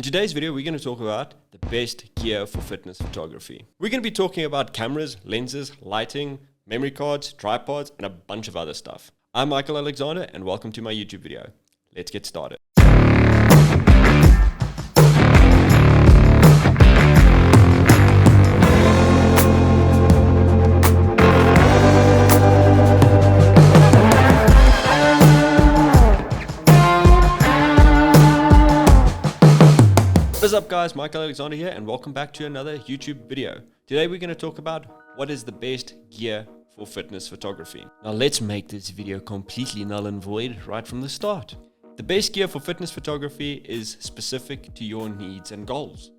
In today's video, we're going to talk about the best gear for fitness photography. We're going to be talking about cameras, lenses, lighting, memory cards, tripods, and a bunch of other stuff. I'm Michael Alexander, and welcome to my YouTube video. Let's get started. What's up guys, Michael Alexander here and welcome back to another YouTube video. Today we're going to talk about what is the best gear for fitness photography. Now let's make this video completely null and void right from the start. The best gear for fitness photography is specific to your needs and goals.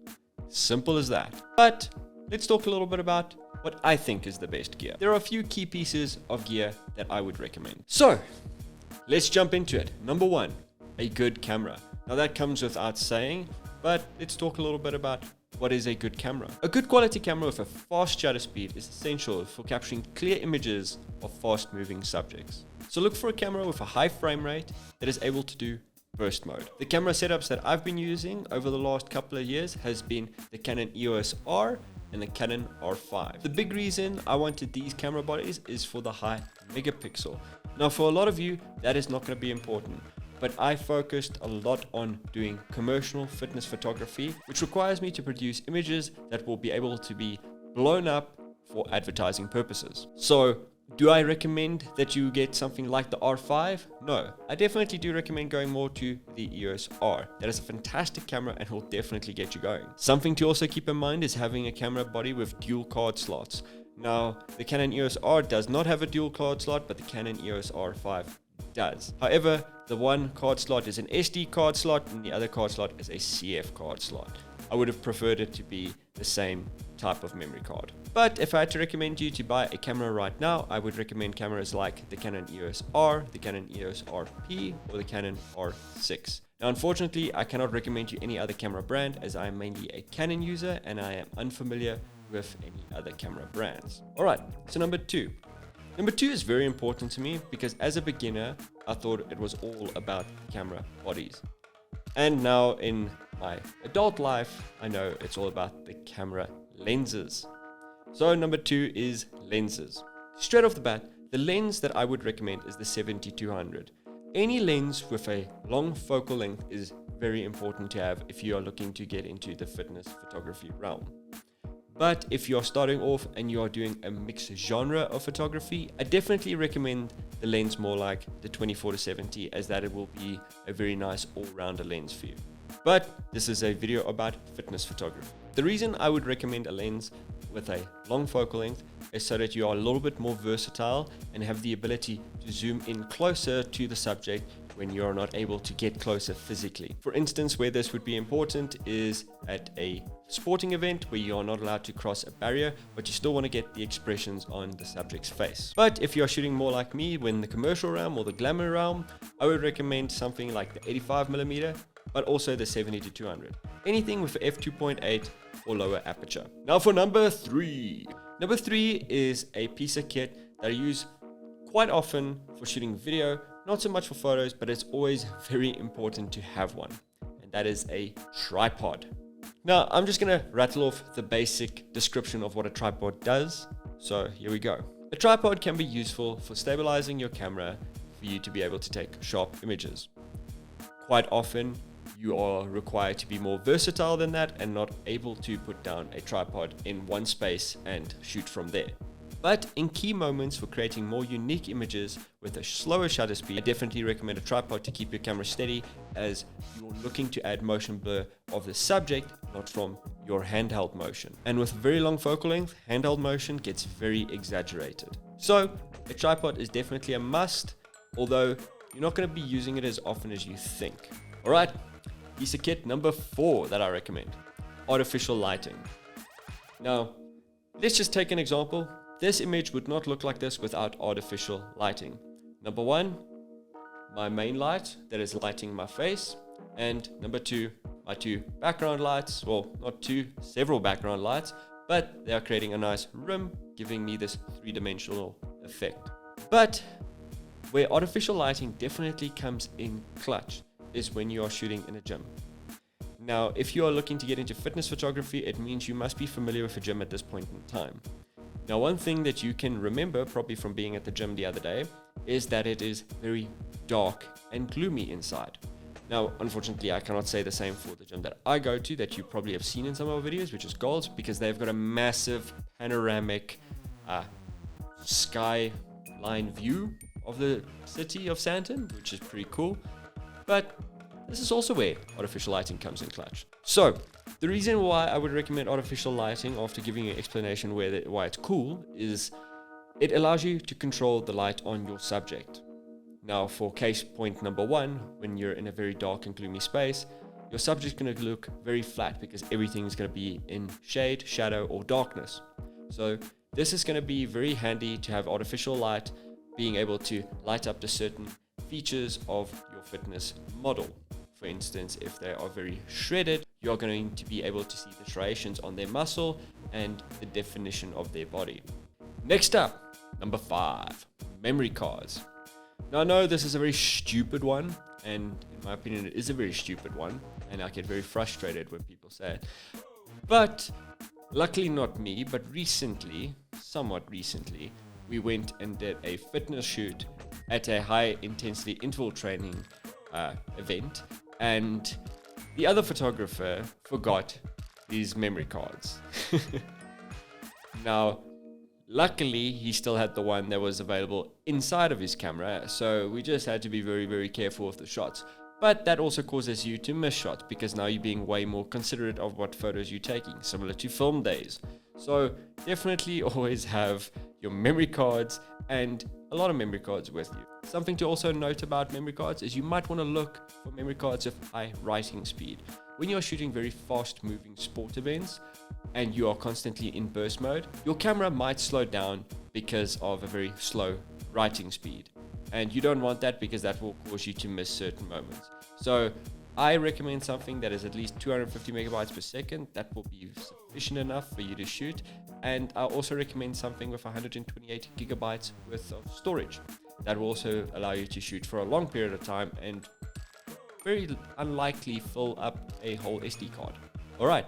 Simple as that. But let's talk a little bit about what I think is the best gear. There are a few key pieces of gear that I would recommend. So let's jump into it. Number one, a good camera. Now that comes without saying, but let's talk a little bit about what is a good camera. A good quality camera with a fast shutter speed is essential for capturing clear images of fast moving subjects. So look for a camera with a high frame rate that is able to do burst mode. The camera setups that I've been using over the last couple of years has been the Canon EOS R and the Canon R5. The big reason I wanted these camera bodies is for the high megapixel. Now for a lot of you, that is not going to be important. But I focused a lot on doing commercial fitness photography, which requires me to produce images that will be able to be blown up for advertising purposes. So, do I recommend that you get something like the R5? No, I definitely do recommend going more to the EOS R. That is a fantastic camera and will definitely get you going. Something to also keep in mind is having a camera body with dual card slots. Now, the Canon EOS R does not have a dual card slot, but the Canon EOS R5 does. However, the one card slot is an SD card slot and the other card slot is a CF card slot. I would have preferred it to be the same type of memory card. But if I had to recommend you to buy a camera right now, I would recommend cameras like the Canon EOS R, the Canon EOS RP, or the Canon R6. Now, unfortunately, I cannot recommend you any other camera brand as I am mainly a Canon user and I am unfamiliar with any other camera brands. Alright, so number two. Number two is very important to me because as a beginner, I thought it was all about camera bodies. And now in my adult life, I know it's all about the camera lenses. So number two is lenses. Straight off the bat, the lens that I would recommend is the 70-200. Any lens with a long focal length is very important to have if you are looking to get into the fitness photography realm. But if you're starting off and you are doing a mixed genre of photography, I definitely recommend the lens more like the 24-70 as that it will be a very nice all-rounder lens for you. But this is a video about fitness photography. The reason I would recommend a lens with a long focal length is so that you are a little bit more versatile and have the ability to zoom in closer to the subject when you are not able to get closer physically. For instance, where this would be important is at a sporting event where you are not allowed to cross a barrier, but you still want to get the expressions on the subject's face. But if you're shooting more like me, when the commercial realm or the glamour realm, I would recommend something like the 85mm, but also the 70-200. Anything with f2.8 or lower aperture. Now for number three. Number three is a piece of kit that I use quite often for shooting video, not so much for photos, but it's always very important to have one, and that is a tripod. Now, I'm just gonna rattle off the basic description of what a tripod does. So here we go. A tripod can be useful for stabilizing your camera for you to be able to take sharp images. Quite often, you are required to be more versatile than that and not able to put down a tripod in one space and shoot from there. But in key moments for creating more unique images with a slower shutter speed, I definitely recommend a tripod to keep your camera steady as you're looking to add motion blur of the subject, not from your handheld motion. And with very long focal length, handheld motion gets very exaggerated. So a tripod is definitely a must, although you're not going to be using it as often as you think. Alright, piece of kit number four that I recommend. Artificial lighting. Now, let's just take an example. This image would not look like this without artificial lighting. Number one, my main light that is lighting my face. And number two, my two background lights. Well, not two, several background lights, but they are creating a nice rim, giving me this three-dimensional effect. But where artificial lighting definitely comes in clutch is when you are shooting in a gym. Now, if you are looking to get into fitness photography, it means you must be familiar with a gym at this point in time. Now, one thing that you can remember probably from being at the gym the other day is that it is very dark and gloomy inside. Now, unfortunately, I cannot say the same for the gym that I go to that you probably have seen in some of our videos, which is Gold's, because they've got a massive panoramic skyline view of the city of Santon, which is pretty cool. But this is also where artificial lighting comes in clutch. So the reason why I would recommend artificial lighting, after giving you an explanation why it's cool, is it allows you to control the light on your subject. Now, for case point number one, when you're in a very dark and gloomy space, your subject's going to look very flat because everything is going to be in shade, shadow, or darkness. So this is going to be very handy to have artificial light being able to light up the certain features of your fitness model. For instance, if they are very shredded, you're going to be able to see the striations on their muscle and the definition of their body. Next up, number 5, memory cards. Now, I know this is a very stupid one, and in my opinion, it is a very stupid one, and I get very frustrated when people say it. But luckily not me, but somewhat recently, we went and did a fitness shoot at a high intensity interval training event, and the other photographer forgot these memory cards. Now, luckily, he still had the one that was available inside of his camera, so we just had to be very, very careful with the shots. But that also causes you to miss shots because now you're being way more considerate of what photos you're taking, similar to film days. So definitely always have your memory cards and a lot of memory cards with you. Something to also note about memory cards is you might want to look for memory cards of high writing speed. When you're shooting very fast moving sport events and you are constantly in burst mode, your camera might slow down because of a very slow writing speed. And you don't want that because that will cause you to miss certain moments. So I recommend something that is at least 250 megabytes per second. That will be sufficient enough for you to shoot. And I also recommend something with 128 gigabytes worth of storage. That will also allow you to shoot for a long period of time and very unlikely fill up a whole SD card. All right.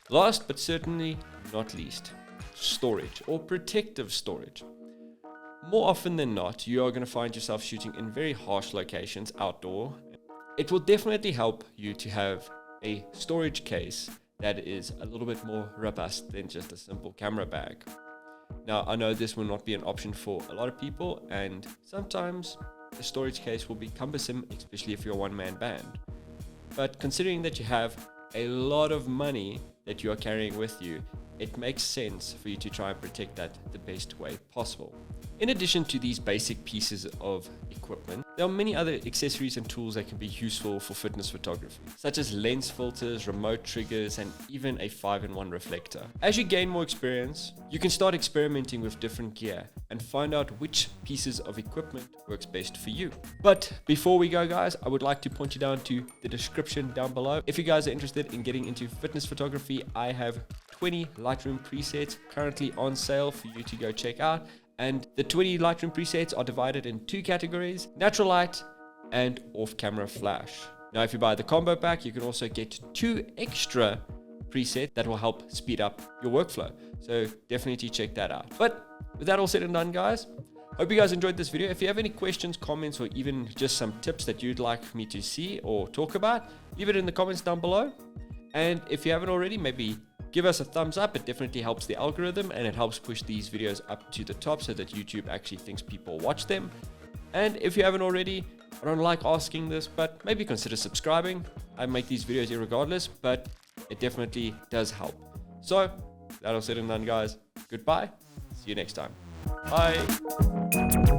Last but certainly not least, storage or protective storage. More often than not, you are going to find yourself shooting in very harsh locations outdoor. It will definitely help you to have a storage case that is a little bit more robust than just a simple camera bag. Now, I know this will not be an option for a lot of people, and sometimes a storage case will be cumbersome, especially if you're a one-man band. But considering that you have a lot of money that you are carrying with you, it makes sense for you to try and protect that the best way possible. In addition to these basic pieces of equipment, there are many other accessories and tools that can be useful for fitness photography, such as lens filters, remote triggers, and even a 5-in-1 reflector. As you gain more experience, you can start experimenting with different gear and find out which pieces of equipment works best for you. But before we go, guys, I would like to point you down to the description down below. If you guys are interested in getting into fitness photography, I have 20 Lightroom presets currently on sale for you to go check out. And the 20 Lightroom presets are divided in 2 categories, natural light and off-camera flash. Now, if you buy the combo pack, you can also get 2 extra presets that will help speed up your workflow. So definitely check that out. But with that all said and done, guys, hope you guys enjoyed this video. If you have any questions, comments, or even just some tips that you'd like me to see or talk about, leave it in the comments down below. And if you haven't already, maybe give us a thumbs up. It definitely helps the algorithm and it helps push these videos up to the top so that YouTube actually thinks people watch them. And if you haven't already, I don't like asking this, but maybe consider subscribing. I make these videos irregardless, but it definitely does help. So that all said and done, guys, goodbye. See you next time. Bye.